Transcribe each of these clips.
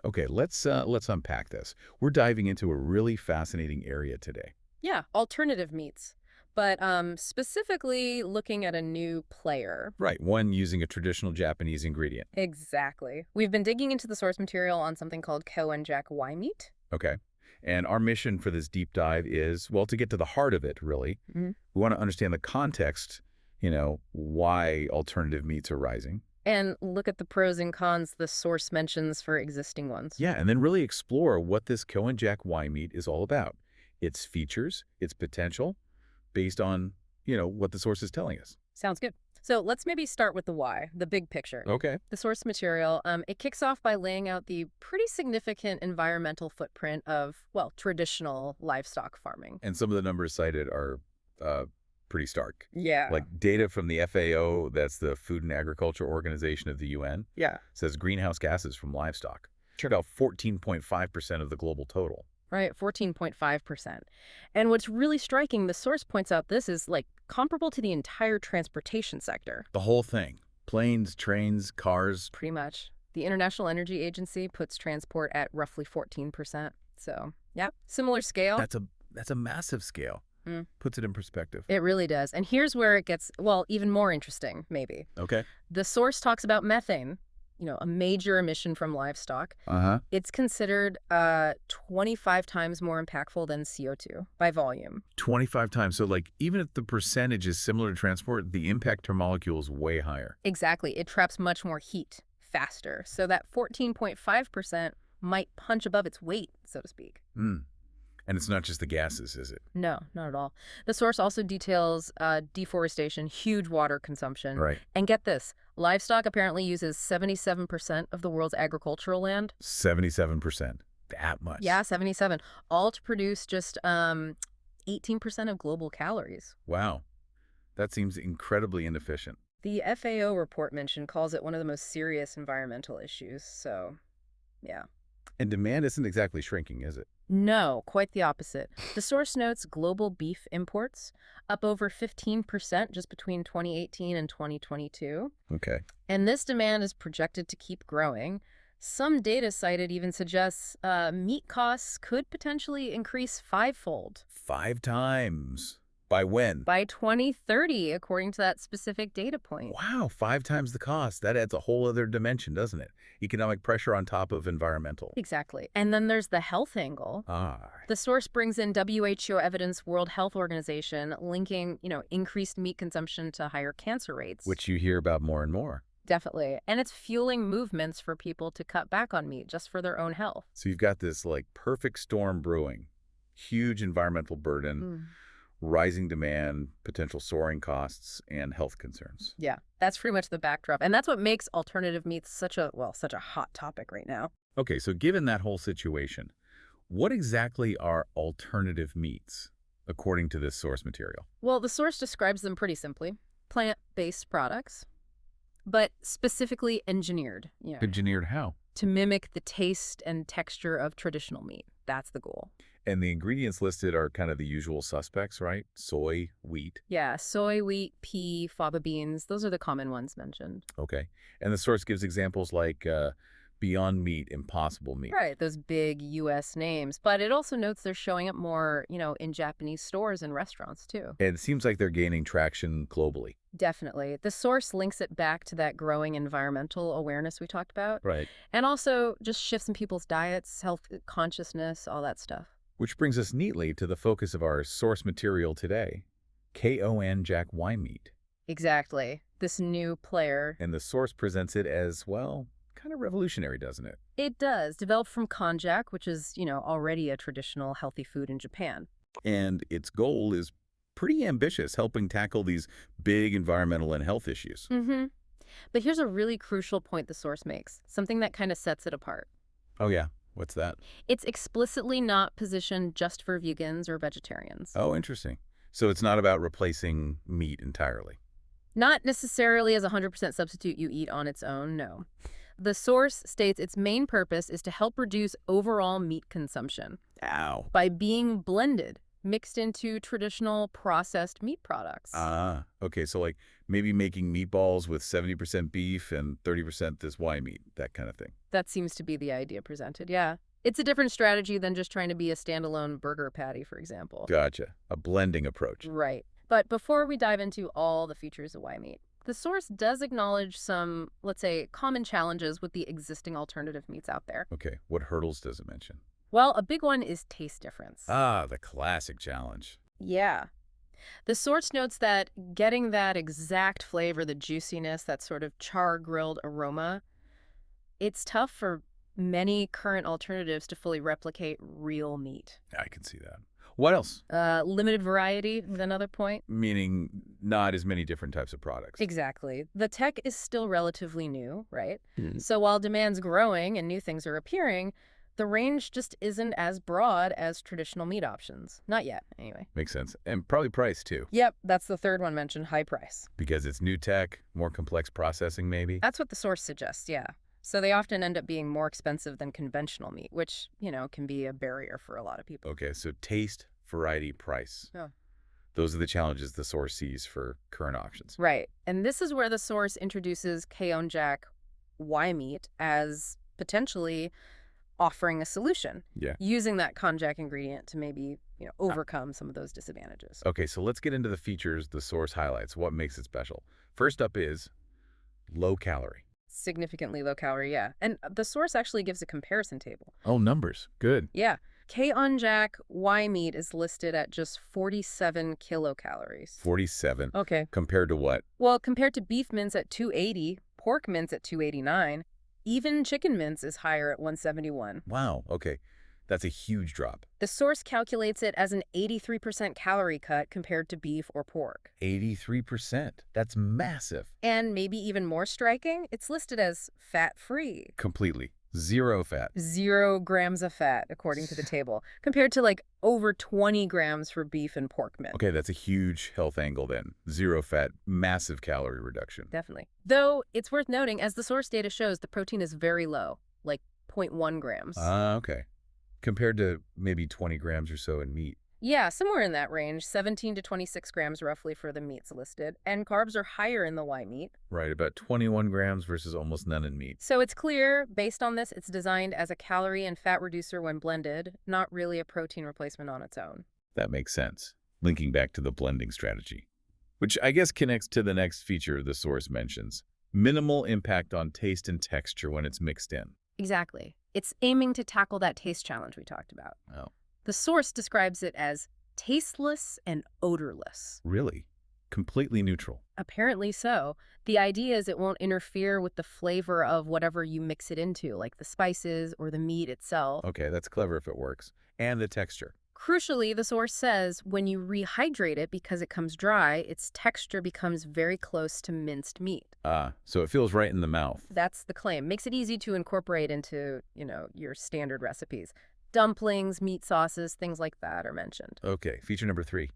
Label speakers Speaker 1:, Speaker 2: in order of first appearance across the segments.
Speaker 1: Okay, let's unpack this. We're diving into a really fascinating area today.
Speaker 2: Yeah, alternative meats. But specifically looking at a new player.
Speaker 1: Right, one using a traditional Japanese ingredient.
Speaker 2: Exactly. We've been digging into the source material on something called Konjac meat.
Speaker 1: Okay. And our mission for this deep dive is, well, to get to the heart of it, really.
Speaker 2: Mhm.
Speaker 1: We want to understand the context, why alternative meats are rising.
Speaker 2: And look at the pros and cons the source mentions for existing ones.
Speaker 1: Yeah, and then really explore what this Konjac Y meat is all about. Its features, its potential, based on, what the source is telling us.
Speaker 2: Sounds good. So let's maybe start with the why, the big picture.
Speaker 1: Okay.
Speaker 2: The source material, it kicks off by laying out the pretty significant environmental footprint of, well, traditional livestock farming.
Speaker 1: And some of the numbers cited are uh, pretty stark.
Speaker 2: Yeah.
Speaker 1: Like data from the FAO, that's the Food and Agriculture Organization of the UN,
Speaker 2: Yeah.
Speaker 1: says greenhouse gases from livestock. Sure. About 14.5% of the global total.
Speaker 2: Right, 14.5%. And what's really striking, the source points out this is like comparable to the entire transportation sector.
Speaker 1: The whole thing. Planes, trains, cars.
Speaker 2: Pretty much. The International Energy Agency puts transport at roughly 14%. So, yeah, similar scale.
Speaker 1: That's a massive scale.
Speaker 2: Mm.
Speaker 1: Puts it in perspective.
Speaker 2: It really does. And here's where it gets, well, even more interesting, maybe.
Speaker 1: Okay.
Speaker 2: The source talks about methane, a major emission from livestock.
Speaker 1: Uh-huh.
Speaker 2: It's considered 25 times more impactful than CO2 by volume.
Speaker 1: 25 times. So like even if the percentage is similar to transport, the impact to molecules way higher.
Speaker 2: Exactly. It traps much more heat faster. So that 14.5% might punch above its weight, so to speak.
Speaker 1: Mm. And it's not just the gases, is it?
Speaker 2: No, not at all. The source also details deforestation, huge water consumption.
Speaker 1: Right.
Speaker 2: And get this, livestock apparently uses 77% of the world's agricultural land.
Speaker 1: 77%. That much.
Speaker 2: Yeah, 77. All to produce just 18% of global calories.
Speaker 1: Wow. That seems incredibly inefficient.
Speaker 2: The FAO report mentioned calls it one of the most serious environmental issues. So, yeah.
Speaker 1: And demand isn't exactly shrinking, is it?
Speaker 2: No, quite the opposite. The source notes global beef imports up over 15% just between 2018 and 2022.
Speaker 1: Okay.
Speaker 2: And this demand is projected to keep growing. Some data cited even suggests meat costs could potentially increase fivefold
Speaker 1: 5 times. By when?
Speaker 2: by 2030, according to that specific data point.
Speaker 1: Wow, 5 times the cost. That adds a whole other dimension, doesn't it? Economic pressure on top of environmental.
Speaker 2: Exactly. And then there's the health angle.
Speaker 1: Ah,
Speaker 2: The source brings in WHO evidence, World Health Organization, linking, increased meat consumption to higher cancer rates.
Speaker 1: which you hear about more and more.
Speaker 2: Definitely. And it's fueling movements for people to cut back on meat just for their own health.
Speaker 1: So you've got this like perfect storm brewing. Huge environmental burden, rising demand, potential soaring costs, and health concerns.
Speaker 2: Yeah, that's pretty much the backdrop. And that's what makes alternative meats such a hot topic right now.
Speaker 1: Okay, so given that whole situation, what exactly are alternative meats, according to this source material?
Speaker 2: Well, the source describes them pretty simply. Plant-based products, but specifically engineered,
Speaker 1: Engineered how?
Speaker 2: to mimic the taste and texture of traditional meat. That's the goal.
Speaker 1: And the ingredients listed are kind of the usual suspects, right? Soy, wheat.
Speaker 2: Yeah, soy, wheat, pea, fava beans, those are the common ones mentioned.
Speaker 1: Okay. And the source gives examples like Beyond Meat, Impossible Meat.
Speaker 2: Right, those big U.S. names. But it also notes they're showing up more, in Japanese stores and restaurants, too.
Speaker 1: And it seems like they're gaining traction globally.
Speaker 2: Definitely. The source links it back to that growing environmental awareness we talked about.
Speaker 1: Right.
Speaker 2: And also just shifts in people's diets, health consciousness, all that stuff.
Speaker 1: Which brings us neatly to the focus of our source material today, Konjac Y meat.
Speaker 2: Exactly. This new player.
Speaker 1: And the source presents it as, well, kind of revolutionary, doesn't it?
Speaker 2: It does. Developed from konjac, which is, already a traditional healthy food in Japan.
Speaker 1: And its goal is pretty ambitious, helping tackle these big environmental and health issues.
Speaker 2: Mm-hmm. But here's a really crucial point the source makes, something that kind of sets it apart.
Speaker 1: Oh, yeah. What's that?
Speaker 2: It's explicitly not positioned just for vegans or vegetarians.
Speaker 1: Oh, interesting. So it's not about replacing meat entirely.
Speaker 2: Not necessarily as a 100% substitute you eat on its own, no. The source states its main purpose is to help reduce overall meat consumption
Speaker 1: Ow.
Speaker 2: by being blended mixed into traditional processed meat products.
Speaker 1: Ah, okay. So like maybe making meatballs with 70% beef and 30% this Y meat, that kind of thing.
Speaker 2: That seems to be the idea presented, yeah. It's a different strategy than just trying to be a standalone burger patty, for example.
Speaker 1: Gotcha. A blending approach.
Speaker 2: Right. But before we dive into all the features of Y meat, the source does acknowledge some, let's say, common challenges with the existing alternative meats out there.
Speaker 1: Okay. What hurdles does it mention?
Speaker 2: Well, a big one is taste difference.
Speaker 1: Ah, the classic challenge.
Speaker 2: Yeah. The source notes that getting that exact flavor, the juiciness, that sort of char-grilled aroma, it's tough for many current alternatives to fully replicate real meat.
Speaker 1: I can see that. What else?
Speaker 2: Limited variety is another point.
Speaker 1: Meaning not as many different types of products.
Speaker 2: Exactly. The tech is still relatively new, right?
Speaker 1: Hmm.
Speaker 2: So while demand's growing and new things are appearing, the range just isn't as broad as traditional meat options. Not yet, anyway.
Speaker 1: Makes sense. And probably price too.
Speaker 2: Yep, that's the third one mentioned, high price.
Speaker 1: Because it's new tech, more complex processing maybe.
Speaker 2: That's what the source suggests, yeah. So they often end up being more expensive than conventional meat, which, can be a barrier for a lot of people.
Speaker 1: Okay, so taste, variety, price.
Speaker 2: Yeah.
Speaker 1: Those are the challenges the source sees for current options.
Speaker 2: Right. And this is where the source introduces Konjac Y meat as potentially offering a solution.
Speaker 1: Yeah.
Speaker 2: Using that konjac ingredient to maybe, overcome some of those disadvantages.
Speaker 1: Okay, so let's get into the features the source highlights, what makes it special. First up is low calorie.
Speaker 2: Significantly low calorie, yeah. And the source actually gives a comparison table.
Speaker 1: Oh, numbers. Good.
Speaker 2: Yeah. Konjac Y meat is listed at just 47 kilocalories.
Speaker 1: 47.
Speaker 2: Okay.
Speaker 1: Compared to what?
Speaker 2: Well, compared to beef mince at 280, pork mince at 289, even chicken mince is higher at 171.
Speaker 1: Wow, okay. That's a huge drop.
Speaker 2: The source calculates it as an 83% calorie cut compared to beef or pork.
Speaker 1: 83%. That's massive.
Speaker 2: And maybe even more striking, it's listed as fat-free.
Speaker 1: Completely. Zero fat.
Speaker 2: 0 grams of fat, according to the table, compared to over 20 grams for beef and pork mince.
Speaker 1: Okay, that's a huge health angle then. Zero fat, massive calorie reduction.
Speaker 2: Definitely. Though, it's worth noting, as the source data shows, the protein is very low, like 0.1 grams.
Speaker 1: Okay. Compared to maybe 20 grams or so in meat.
Speaker 2: Yeah, somewhere in that range, 17 to 26 grams roughly for the meats listed, and carbs are higher in the Y meat.
Speaker 1: Right, about 21 grams versus almost none in meat.
Speaker 2: So it's clear, based on this, it's designed as a calorie and fat reducer when blended, not really a protein replacement on its own.
Speaker 1: That makes sense. Linking back to the blending strategy, which I guess connects to the next feature the source mentions. Minimal impact on taste and texture when it's mixed in.
Speaker 2: Exactly. It's aiming to tackle that taste challenge we talked about.
Speaker 1: Oh.
Speaker 2: The source describes it as tasteless and odorless.
Speaker 1: Really? Completely neutral?
Speaker 2: Apparently so. The idea is it won't interfere with the flavor of whatever you mix it into, like the spices or the meat itself.
Speaker 1: Okay, that's clever if it works. And the texture.
Speaker 2: Crucially, the source says when you rehydrate it because it comes dry, its texture becomes very close to minced meat.
Speaker 1: So it feels right in the mouth.
Speaker 2: That's the claim. Makes it easy to incorporate into, your standard recipes. Dumplings, meat sauces, things like that are mentioned.
Speaker 1: Okay, feature number 3.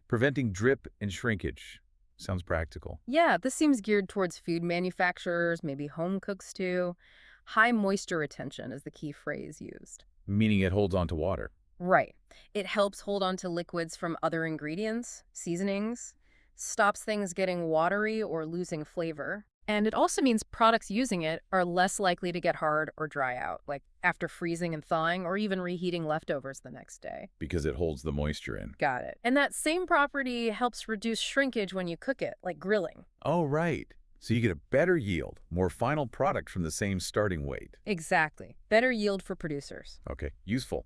Speaker 1: Preventing drip and shrinkage. Sounds practical.
Speaker 2: Yeah, this seems geared towards food manufacturers, maybe home cooks too. High moisture retention is the key phrase used.
Speaker 1: Meaning it holds on to water.
Speaker 2: Right. It helps hold on to liquids from other ingredients, seasonings, stops things getting watery or losing flavor. And it also means products using it are less likely to get hard or dry out, like after freezing and thawing or even reheating leftovers the next day.
Speaker 1: Because it holds the moisture in.
Speaker 2: Got it. And that same property helps reduce shrinkage when you cook it, like grilling.
Speaker 1: Oh, right. So you get a better yield, more final product from the same starting weight.
Speaker 2: Exactly. Better yield for producers.
Speaker 1: Okay, useful.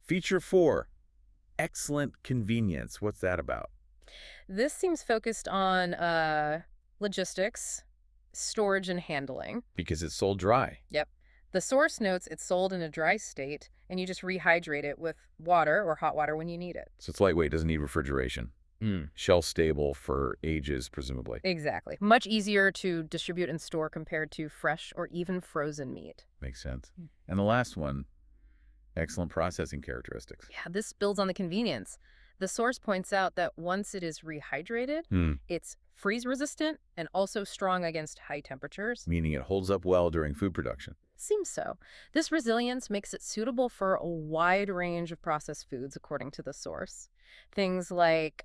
Speaker 1: Feature 4, excellent convenience. What's that about?
Speaker 2: This seems focused on logistics, storage, and handling.
Speaker 1: Because it's sold dry.
Speaker 2: Yep. The source notes it's sold in a dry state, and you just rehydrate it with water or hot water when you need it.
Speaker 1: So it's lightweight, doesn't need refrigeration. Shelf stable for ages, presumably.
Speaker 2: Exactly. Much easier to distribute and store compared to fresh or even frozen meat.
Speaker 1: Makes sense. And the last one, excellent processing characteristics.
Speaker 2: Yeah, this builds on the convenience. The source points out that once it is rehydrated, it's freeze-resistant and also strong against high temperatures.
Speaker 1: Meaning it holds up well during food production.
Speaker 2: Seems so. This resilience makes it suitable for a wide range of processed foods, according to the source. Things like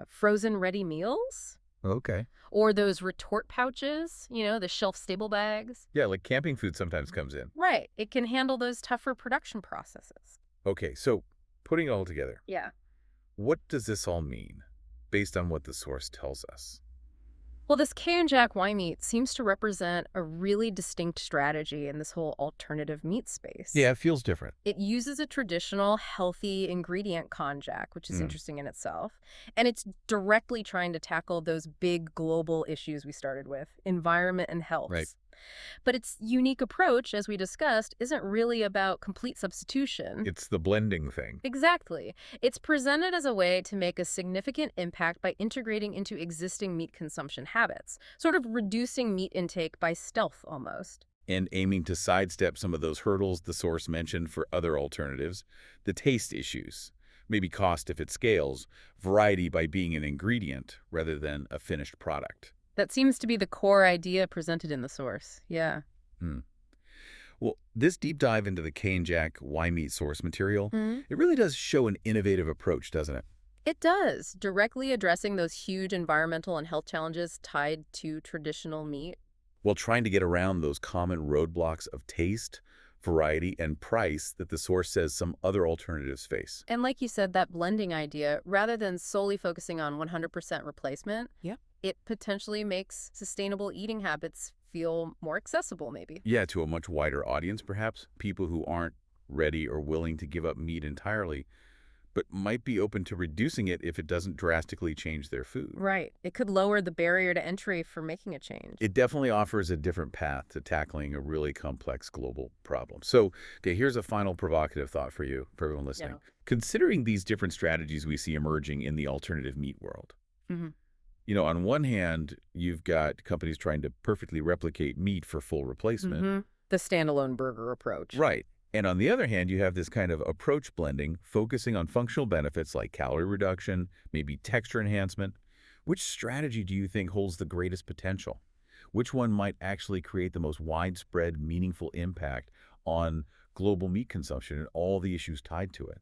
Speaker 2: frozen ready meals
Speaker 1: Okay.
Speaker 2: or those retort pouches, the shelf stable bags.
Speaker 1: Yeah, like camping food sometimes comes in.
Speaker 2: Right. It can handle those tougher production processes.
Speaker 1: Okay, so putting it all together,
Speaker 2: Yeah.
Speaker 1: what does this all mean based on what the source tells us?
Speaker 2: Well, this Konjac Y meat seems to represent a really distinct strategy in this whole alternative meat space.
Speaker 1: Yeah, it feels different.
Speaker 2: It uses a traditional, healthy ingredient konjac, which is
Speaker 1: Mm,
Speaker 2: interesting in itself. And it's directly trying to tackle those big global issues we started with, environment and
Speaker 1: right.
Speaker 2: health. But its unique approach, as we discussed, isn't really about complete substitution.
Speaker 1: It's the blending thing.
Speaker 2: Exactly. It's presented as a way to make a significant impact by integrating into existing meat consumption habits, sort of reducing meat intake by stealth almost.
Speaker 1: And aiming to sidestep some of those hurdles the source mentioned for other alternatives, the taste issues, maybe cost if it scales, variety by being an ingredient rather than a finished product.
Speaker 2: That seems to be the core idea presented in the source. Yeah.
Speaker 1: Hmm. Well, this deep dive into the Cane Jack Y meat source material,
Speaker 2: Mhm.
Speaker 1: it really does show an innovative approach, doesn't it?
Speaker 2: It does, directly addressing those huge environmental and health challenges tied to traditional meat.
Speaker 1: While trying to get around those common roadblocks of taste, variety, and price that the source says some other alternatives face.
Speaker 2: And like you said, that blending idea, rather than solely focusing on 100% replacement,
Speaker 1: Yeah.
Speaker 2: it potentially makes sustainable eating habits feel more accessible, maybe.
Speaker 1: Yeah, to a much wider audience, perhaps. People who aren't ready or willing to give up meat entirely, but might be open to reducing it if it doesn't drastically change their food.
Speaker 2: Right. It could lower the barrier to entry for making a change.
Speaker 1: It definitely offers a different path to tackling a really complex global problem. So, okay, here's a final provocative thought for you, for everyone
Speaker 2: Yeah.
Speaker 1: listening. Considering these different strategies we see emerging in the alternative meat world,
Speaker 2: Hmm.
Speaker 1: on one hand, you've got companies trying to perfectly replicate meat for full replacement.
Speaker 2: The standalone burger approach.
Speaker 1: Right. And on the other hand, you have this kind of approach blending, focusing on functional benefits like calorie reduction, maybe texture enhancement. Which strategy do you think holds the greatest potential? Which one might actually create the most widespread, meaningful impact on global meat consumption and all the issues tied to it?